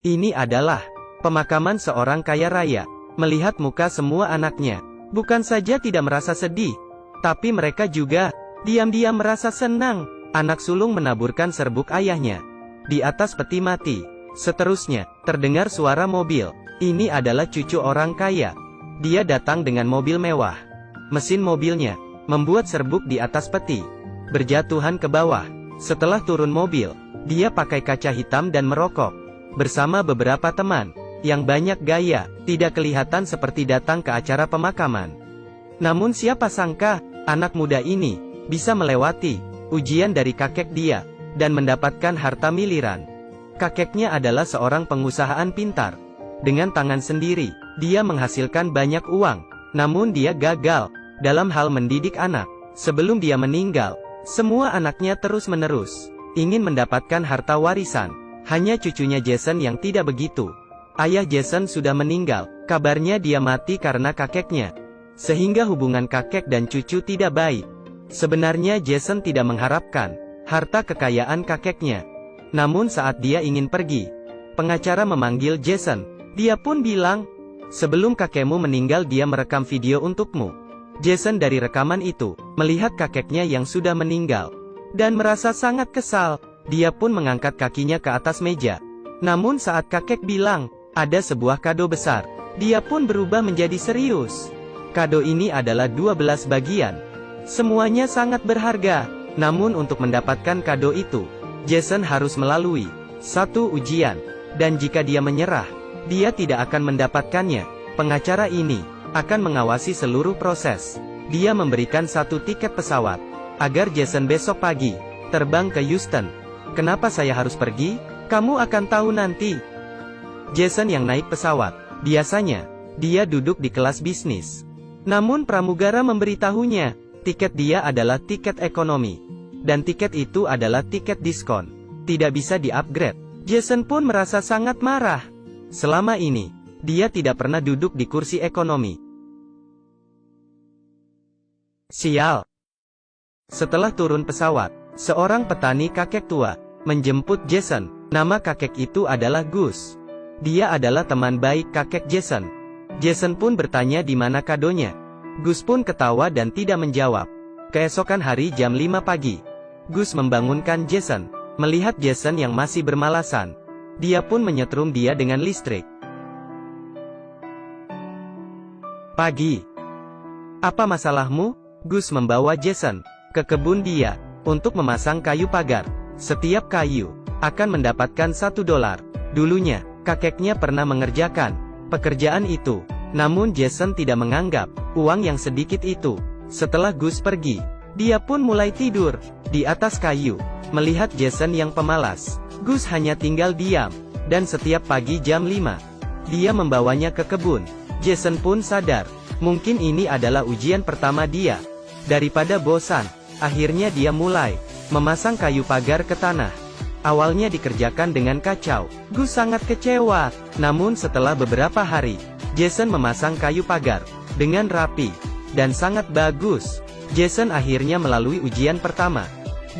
Ini adalah pemakaman seorang kaya raya. Melihat muka semua anaknya, bukan saja tidak merasa sedih, tapi mereka juga diam-diam merasa senang. Anak sulung menaburkan serbuk ayahnya di atas peti mati. Seterusnya, terdengar suara mobil. Ini adalah cucu orang kaya. Dia datang dengan mobil mewah. Mesin mobilnya membuat serbuk di atas peti berjatuhan ke bawah. Setelah turun mobil, dia pakai kaca hitam dan merokok bersama beberapa teman yang banyak gaya, tidak kelihatan seperti datang ke acara pemakaman. Namun siapa sangka, anak muda ini bisa melewati ujian dari kakek dia dan mendapatkan harta miliaran. Kakeknya adalah seorang pengusahaan pintar. Dengan tangan sendiri, dia menghasilkan banyak uang, namun dia gagal dalam hal mendidik anak. Sebelum dia meninggal, semua anaknya terus-menerus ingin mendapatkan harta warisan. Hanya cucunya Jason yang tidak begitu. Ayah Jason sudah meninggal, kabarnya dia mati karena kakeknya. Sehingga hubungan kakek dan cucu tidak baik. Sebenarnya Jason tidak mengharapkan harta kekayaan kakeknya. Namun saat dia ingin pergi, pengacara memanggil Jason. Dia pun bilang, sebelum kakekmu meninggal dia merekam video untukmu. Jason dari rekaman itu, melihat kakeknya yang sudah meninggal, dan merasa sangat kesal. Dia pun mengangkat kakinya ke atas meja. Namun saat kakek bilang, ada sebuah kado besar, dia pun berubah menjadi serius. Kado ini adalah 12 bagian. Semuanya sangat berharga. Namun untuk mendapatkan kado itu, Jason harus melalui satu ujian. Dan jika dia menyerah, dia tidak akan mendapatkannya. Pengacara ini akan mengawasi seluruh proses. Dia memberikan satu tiket pesawat agar Jason besok pagi terbang ke Houston. Kenapa saya harus pergi? Kamu akan tahu nanti. Jason yang naik pesawat. Biasanya, dia duduk di kelas bisnis. Namun pramugara memberitahunya, tiket dia adalah tiket ekonomi. Dan tiket itu adalah tiket diskon. Tidak bisa di-upgrade. Jason pun merasa sangat marah. Selama ini, dia tidak pernah duduk di kursi ekonomi. Sial. Setelah turun pesawat, seorang petani kakek tua menjemput Jason. Nama kakek itu adalah Gus. Dia adalah teman baik kakek Jason. Jason pun bertanya di mana kadonya. Gus pun ketawa dan tidak menjawab. Keesokan hari jam 5 pagi, Gus membangunkan Jason. Melihat Jason yang masih bermalasan, dia pun menyetrum dia dengan listrik. Pagi. Apa masalahmu? Gus membawa Jason ke kebun dia untuk memasang kayu pagar. Setiap kayu akan mendapatkan $1. Dulunya, kakeknya pernah mengerjakan pekerjaan itu. Namun Jason tidak menganggap uang yang sedikit itu. Setelah Gus pergi, dia pun mulai tidur di atas kayu. Melihat Jason yang pemalas, Gus hanya tinggal diam. Dan setiap pagi jam 5, dia membawanya ke kebun. Jason pun sadar, mungkin ini adalah ujian pertama dia. Daripada bosan, akhirnya dia mulai memasang kayu pagar ke tanah. Awalnya dikerjakan dengan kacau. Gus sangat kecewa. Namun setelah beberapa hari, Jason memasang kayu pagar dengan rapi dan sangat bagus. Jason akhirnya melalui ujian pertama.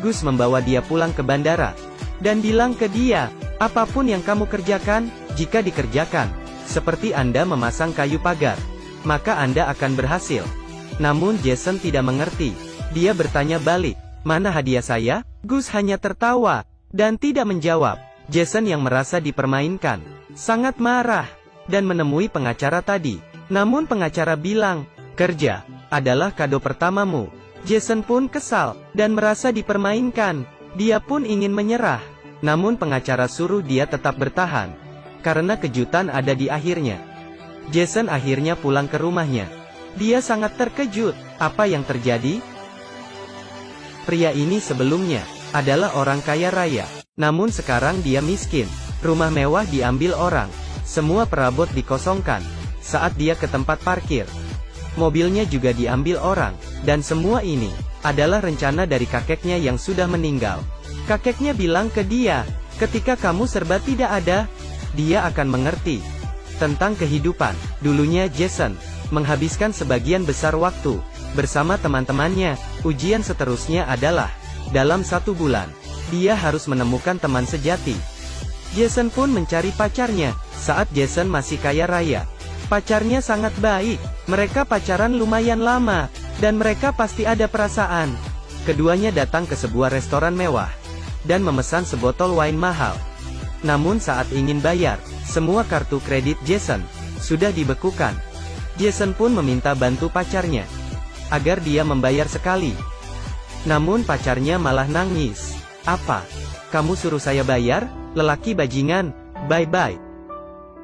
Gus membawa dia pulang ke bandara dan bilang ke dia, apapun yang kamu kerjakan, jika dikerjakan seperti Anda memasang kayu pagar, maka Anda akan berhasil. Namun Jason tidak mengerti. Dia bertanya balik, mana hadiah saya? Gus hanya tertawa dan tidak menjawab. Jason yang merasa dipermainkan sangat marah dan menemui pengacara tadi. Namun pengacara bilang, kerja adalah kado pertamamu. Jason pun kesal dan merasa dipermainkan. Dia pun ingin menyerah. Namun pengacara suruh dia tetap bertahan karena kejutan ada di akhirnya. Jason akhirnya pulang ke rumahnya. Dia sangat terkejut. Apa yang terjadi? Pria ini sebelumnya adalah orang kaya raya. Namun sekarang dia miskin. Rumah mewah diambil orang. Semua perabot dikosongkan saat dia ke tempat parkir. Mobilnya juga diambil orang. Dan semua ini adalah rencana dari kakeknya yang sudah meninggal. Kakeknya bilang ke dia, ketika kamu serba tidak ada, dia akan mengerti tentang kehidupan. Dulunya Jason menghabiskan sebagian besar waktu bersama teman-temannya. Ujian seterusnya adalah dalam 1 bulan dia harus menemukan teman sejati. Jason pun mencari pacarnya. Saat Jason masih kaya raya, pacarnya sangat baik. Mereka pacaran lumayan lama, dan mereka pasti ada perasaan. Keduanya datang ke sebuah restoran mewah, dan memesan sebotol wine mahal. Namun saat ingin bayar, semua kartu kredit Jason sudah dibekukan. Jason pun meminta bantu pacarnya, agar dia membayar sekali. Namun pacarnya malah nangis. "Apa? Kamu suruh saya bayar? Lelaki bajingan, bye-bye."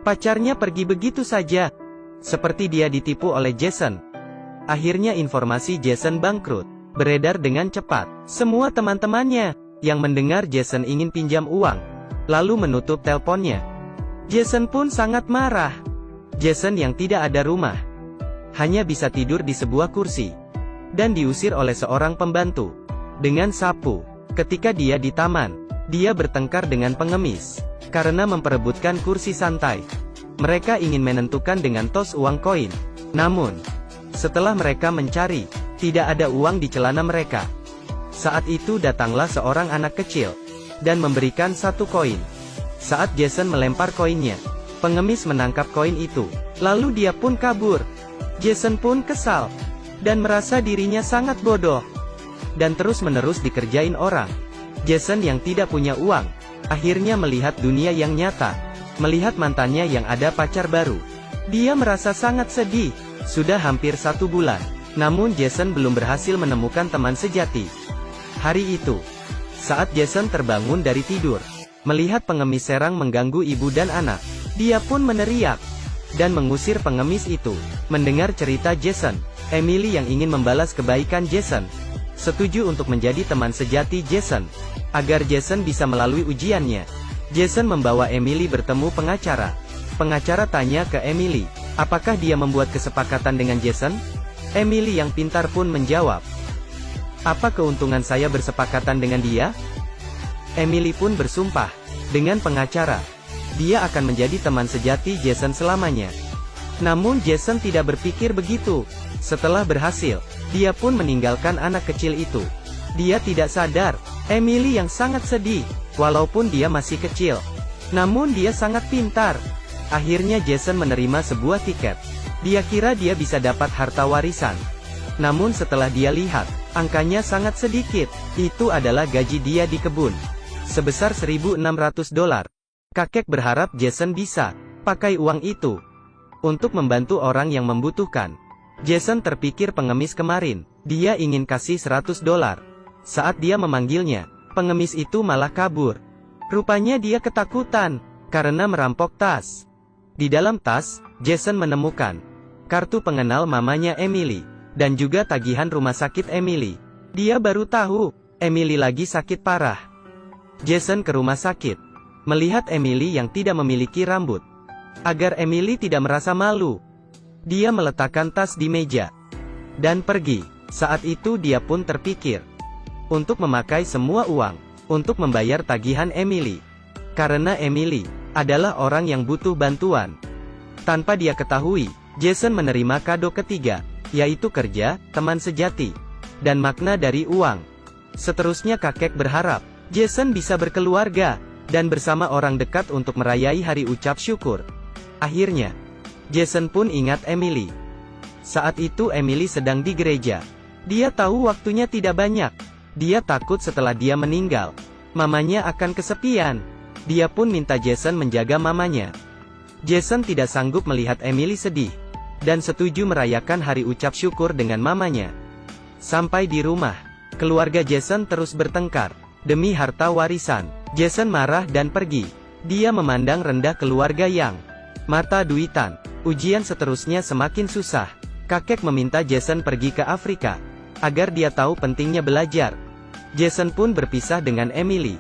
Pacarnya pergi begitu saja, seperti dia ditipu oleh Jason. Akhirnya informasi Jason bangkrut beredar dengan cepat. Semua teman-temannya yang mendengar Jason ingin pinjam uang, lalu menutup teleponnya. Jason pun sangat marah. Jason yang tidak ada rumah, hanya bisa tidur di sebuah kursi, dan diusir oleh seorang pembantu dengan sapu. Ketika dia di taman, dia bertengkar dengan pengemis karena memperebutkan kursi santai. Mereka ingin menentukan dengan tos uang koin. Namun, setelah mereka mencari, tidak ada uang di celana mereka. Saat itu datanglah seorang anak kecil dan memberikan 1 koin. Saat Jason melempar koinnya, pengemis menangkap koin itu, lalu dia pun kabur. Jason pun kesal dan merasa dirinya sangat bodoh, dan terus-menerus dikerjain orang. Jason yang tidak punya uang, akhirnya melihat dunia yang nyata, melihat mantannya yang ada pacar baru. Dia merasa sangat sedih. Sudah hampir 1 bulan, namun Jason belum berhasil menemukan teman sejati. Hari itu, saat Jason terbangun dari tidur, melihat pengemis serang mengganggu ibu dan anak, dia pun meneriak dan mengusir pengemis itu. Mendengar cerita Jason, Emily yang ingin membalas kebaikan Jason, setuju untuk menjadi teman sejati Jason, agar Jason bisa melalui ujiannya. Jason membawa Emily bertemu pengacara. Pengacara tanya ke Emily, apakah dia membuat kesepakatan dengan Jason? Emily yang pintar pun menjawab, "Apa keuntungan saya bersepakatan dengan dia?" Emily pun bersumpah dengan pengacara, dia akan menjadi teman sejati Jason selamanya. Namun Jason tidak berpikir begitu. Setelah berhasil, dia pun meninggalkan anak kecil itu. Dia tidak sadar, Emily yang sangat sedih, walaupun dia masih kecil. Namun dia sangat pintar. Akhirnya Jason menerima sebuah tiket. Dia kira dia bisa dapat harta warisan. Namun setelah dia lihat, angkanya sangat sedikit. Itu adalah gaji dia di kebun, sebesar $1.600. Kakek berharap Jason bisa pakai uang itu untuk membantu orang yang membutuhkan. Jason terpikir pengemis kemarin, dia ingin kasih $100. Saat dia memanggilnya, pengemis itu malah kabur. Rupanya dia ketakutan karena merampok tas. Di dalam tas, Jason menemukan kartu pengenal mamanya Emily, dan juga tagihan rumah sakit Emily. Dia baru tahu, Emily lagi sakit parah. Jason ke rumah sakit, melihat Emily yang tidak memiliki rambut. Agar Emily tidak merasa malu, dia meletakkan tas di meja dan pergi. Saat itu dia pun terpikir untuk memakai semua uang untuk membayar tagihan Emily, karena Emily adalah orang yang butuh bantuan. Tanpa dia ketahui, Jason menerima kado ketiga, yaitu kerja, teman sejati, dan makna dari uang. Seterusnya kakek berharap Jason bisa berkeluarga dan bersama orang dekat untuk merayai hari ucap syukur. Akhirnya, Jason pun ingat Emily. Saat itu Emily sedang di gereja. Dia tahu waktunya tidak banyak. Dia takut setelah dia meninggal, mamanya akan kesepian. Dia pun minta Jason menjaga mamanya. Jason tidak sanggup melihat Emily sedih, dan setuju merayakan hari ucap syukur dengan mamanya. Sampai di rumah, keluarga Jason terus bertengkar demi harta warisan. Jason marah dan pergi. Dia memandang rendah keluarga yang mata duitan. Ujian seterusnya semakin susah. Kakek meminta Jason pergi ke Afrika, agar dia tahu pentingnya belajar. Jason pun berpisah dengan Emily,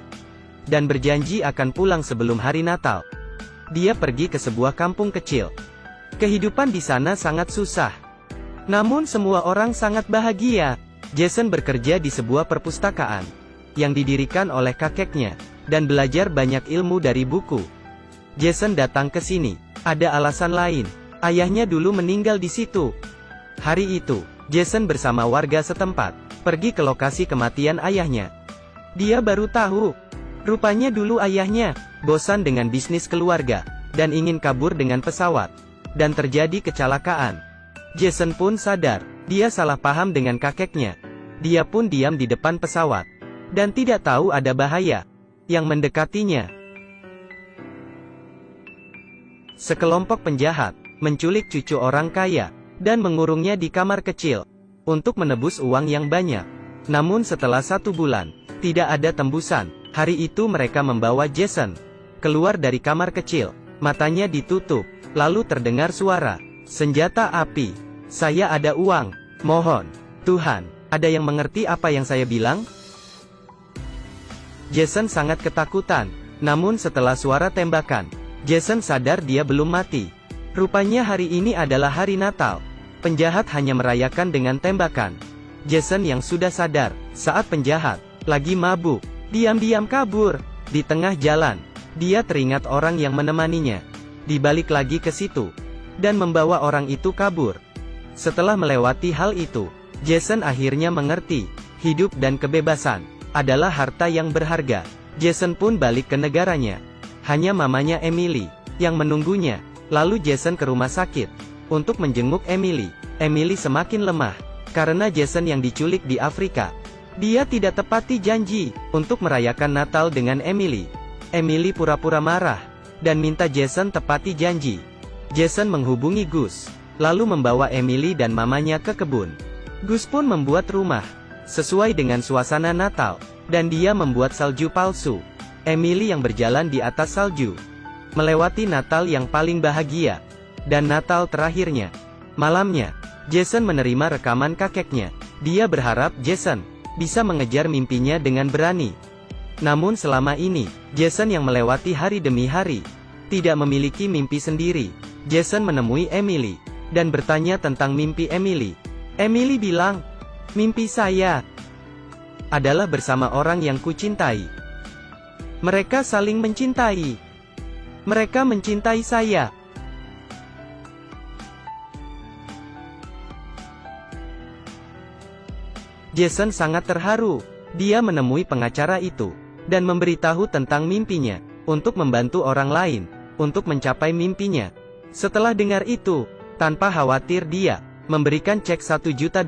dan berjanji akan pulang sebelum hari Natal. Dia pergi ke sebuah kampung kecil. Kehidupan di sana sangat susah, namun semua orang sangat bahagia. Jason bekerja di sebuah perpustakaan yang didirikan oleh kakeknya, dan belajar banyak ilmu dari buku. Jason datang ke sini, ada alasan lain. Ayahnya dulu meninggal di situ. Hari itu, Jason bersama warga setempat pergi ke lokasi kematian ayahnya. Dia baru tahu, rupanya dulu ayahnya bosan dengan bisnis keluarga, dan ingin kabur dengan pesawat. Dan terjadi kecelakaan. Jason pun sadar, dia salah paham dengan kakeknya. Dia pun diam di depan pesawat, dan tidak tahu ada bahaya yang mendekatinya. Sekelompok penjahat menculik cucu orang kaya, dan mengurungnya di kamar kecil, untuk menebus uang yang banyak. Namun setelah 1 bulan, tidak ada tembusan. Hari itu mereka membawa Jason keluar dari kamar kecil. Matanya ditutup, lalu terdengar suara, "Senjata api. Saya ada uang. Mohon, Tuhan, ada yang mengerti apa yang saya bilang?" Jason sangat ketakutan. Namun setelah suara tembakan, Jason sadar dia belum mati. Rupanya hari ini adalah hari Natal. Penjahat hanya merayakan dengan tembakan. Jason yang sudah sadar, saat penjahat lagi mabuk, diam-diam kabur. Di tengah jalan, dia teringat orang yang menemaninya. Dibalik lagi ke situ, dan membawa orang itu kabur. Setelah melewati hal itu, Jason akhirnya mengerti, hidup dan kebebasan adalah harta yang berharga. Jason pun balik ke negaranya. Hanya mamanya Emily yang menunggunya. Lalu Jason ke rumah sakit untuk menjenguk Emily. Emily semakin lemah karena Jason yang diculik di Afrika. Dia tidak tepati janji untuk merayakan Natal dengan Emily. Emily pura-pura marah dan minta Jason tepati janji. Jason menghubungi Gus, lalu membawa Emily dan mamanya ke kebun. Gus pun membuat rumah sesuai dengan suasana Natal, dan dia membuat salju palsu. Emily yang berjalan di atas salju, melewati Natal yang paling bahagia, dan Natal terakhirnya. Malamnya, Jason menerima rekaman kakeknya. Dia berharap Jason bisa mengejar mimpinya dengan berani. Namun selama ini, Jason yang melewati hari demi hari, tidak memiliki mimpi sendiri. Jason menemui Emily, dan bertanya tentang mimpi Emily. Emily bilang, "Mimpi saya adalah bersama orang yang kucintai. Mereka saling mencintai. Mereka mencintai saya." Jason sangat terharu. Dia menemui pengacara itu, dan memberitahu tentang mimpinya, untuk membantu orang lain, untuk mencapai mimpinya. Setelah dengar itu, tanpa khawatir dia memberikan cek $1 juta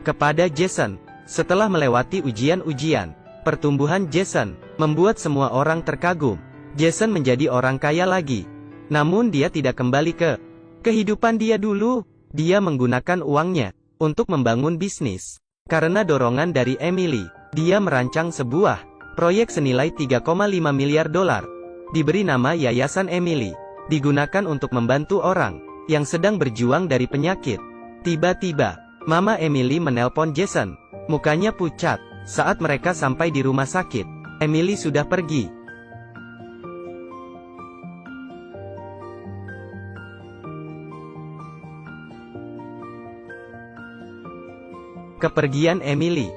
kepada Jason. Setelah melewati ujian-ujian, pertumbuhan Jason membuat semua orang terkagum. Jason menjadi orang kaya lagi. Namun dia tidak kembali ke kehidupan dia dulu. Dia menggunakan uangnya untuk membangun bisnis. Karena dorongan dari Emily, dia merancang sebuah proyek senilai $3,5 miliar. Diberi nama Yayasan Emily, digunakan untuk membantu orang yang sedang berjuang dari penyakit. Tiba-tiba, Mama Emily menelpon Jason. Mukanya pucat. Saat mereka sampai di rumah sakit, Emily sudah pergi. Kepergian Emily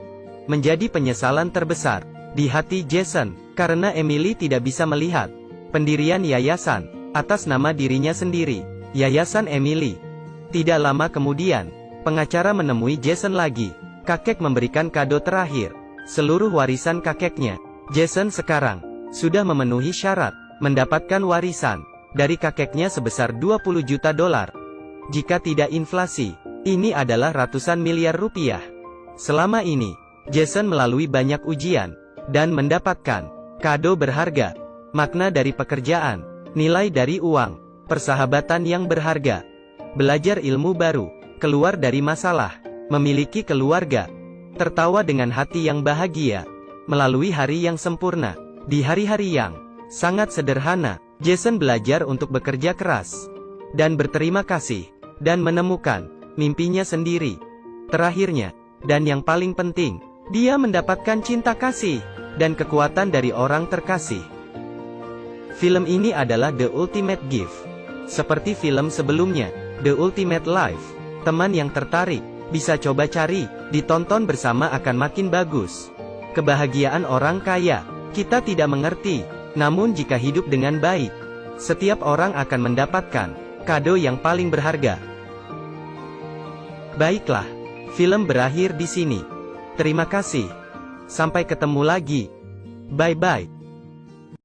menjadi penyesalan terbesar di hati Jason, karena Emily tidak bisa melihat pendirian yayasan atas nama dirinya sendiri, Yayasan Emily. Tidak lama kemudian, pengacara menemui Jason lagi. Kakek memberikan kado terakhir, seluruh warisan kakeknya. Jason sekarang sudah memenuhi syarat mendapatkan warisan dari kakeknya sebesar $20 juta. Jika tidak inflasi, ini adalah ratusan miliar rupiah. Selama ini, Jason melalui banyak ujian, dan mendapatkan kado berharga, makna dari pekerjaan, nilai dari uang, persahabatan yang berharga, belajar ilmu baru, keluar dari masalah, memiliki keluarga, tertawa dengan hati yang bahagia, melalui hari yang sempurna. Di hari-hari yang sangat sederhana, Jason belajar untuk bekerja keras, dan berterima kasih, dan menemukan mimpinya sendiri. Terakhirnya, dan yang paling penting, dia mendapatkan cinta kasih, dan kekuatan dari orang terkasih. Film ini adalah The Ultimate Gift. Seperti film sebelumnya, The Ultimate Life. Teman yang tertarik, bisa coba cari, ditonton bersama akan makin bagus. Kebahagiaan orang kaya, kita tidak mengerti, namun jika hidup dengan baik, setiap orang akan mendapatkan kado yang paling berharga. Baiklah, film berakhir di sini. Terima kasih. Sampai ketemu lagi. Bye-bye.